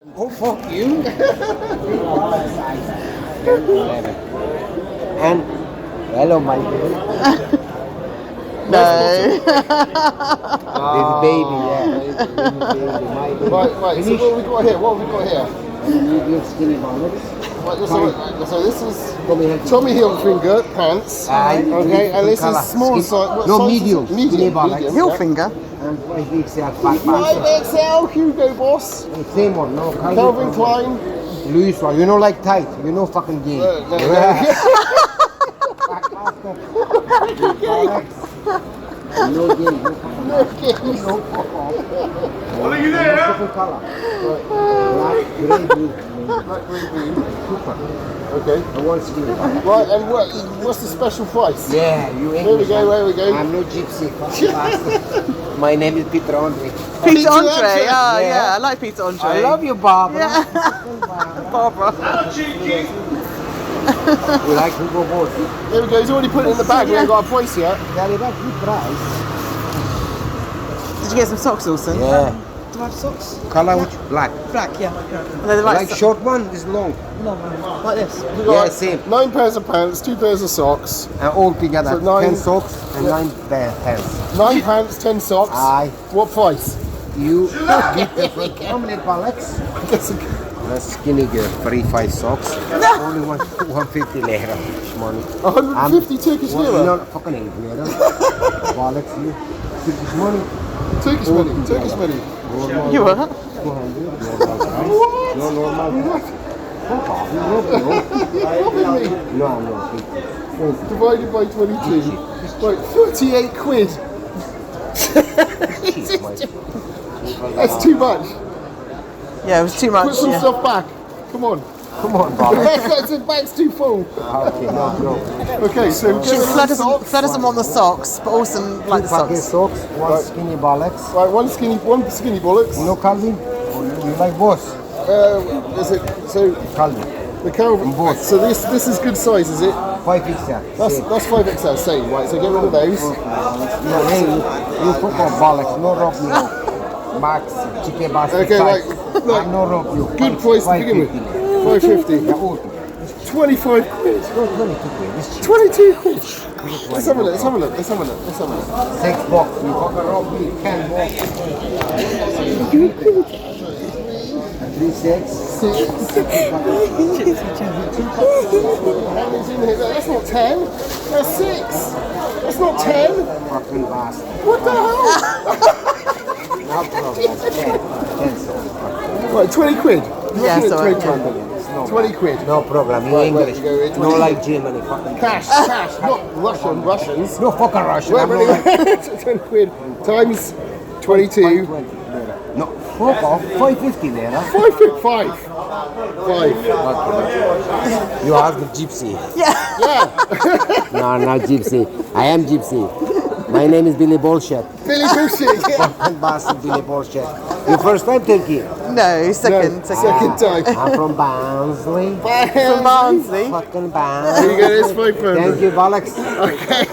Oh, fuck you. And hello, my baby. No. Baby, baby, yeah. Baby, my baby. Right, so what have we got here? Medium skinny bonnets. Right, so this is Tommy Hilfiger pants. Okay, and this is small size. No, medium. Medium. Hilfiger. And 5XL fat pants. 5XL Hugo Boss. Same one, no. Calvin Klein. Louis one. You know, like tight. You know, fucking gay. No. No gay. What are you there? Different color. Black, grey, blue. Black, green, green. Super. Okay. I want skinny. Right, and what's the special price? Yeah, you Here we go. I'm no gypsy. My name is Peter Andre. Peter Andre. Oh, yeah. I like Peter Andre. I love you, Barbara. Yeah. Barbara. We like to go both. There we go. He's already put it in the bag. We ain't got a price yet. Yeah, they got good price. Did you get some socks, Wilson? Yeah. Do I have socks? Color which? Black. Black, yeah. Are they the right Like short one, this long. No, like this. We got Yeah, same. 9 pairs of pants, 2 pairs of socks. And all together, So 10 socks and 9 pants. 9 pants, 10 socks. Aye. What price? You get the first omelette Alex. That's skinny girl, 35 socks. Only 150 lira. Money. 150 Turkish lira. No, fucking ain't lira. Alex, you. Turkish money. Turkish money. You what? 200. No normal. No, no. Divided by 22. Right, 38 quid. That's too much. Yeah, it was too much. Put some Yeah. stuff back. Come on. Come on, Bob. The bag's too full. Okay, no. Okay, so Flo doesn't want the socks, but also like the Fucking socks. socks, one skinny bollocks. right, one skinny bullocks. No Calvin? You like boss? Is it so Calvin. the Calvin? Both. So this is good size, is it? 5XL. That's 5XL. Same, right? So get rid of those. No, hey, you put on bollocks, no rob you. Max, chicken basket Okay, size. like No rob you. good price to begin with. 550. Yeah, all. 25 quid. No, 22 quid. This cheap. 22 quid. Let's have a look. 6 box. You fucking rob me. 10 box. 3, 6. That's not 10. That's 6. That's not 10. Fucking bastard. What the hell? No problem. 10 sauce. Right, 20 quid. Yeah, it's alright. 20 quid. No problem. You English. you go, it's No like Germany. Fucking Cash, not Russians. no fucking Russian. Right, I'm not like 20 quid times 22. 520 lira. No, fuck off. 550 lira. 5. You ask the gypsy. Yeah. No, not gypsy. I am gypsy. My name is Billy Bullshite. Billy Bullshite. Fucking bastard Billy Bullshite. You first time Turkey? No, second. Second time. I'm from Barnsley. From Barnsley. Fucking There Barnsley. you go, this 5 pound. Thank you, Bollocks. Okay.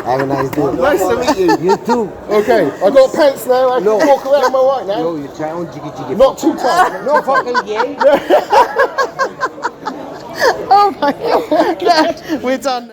Have a nice day. Nice to meet you. You too. Okay, I got pants now. I can walk around on my right now. Yo, you try on jiggy jiggy. Not too tight. No fucking gay. Oh my God. We're done.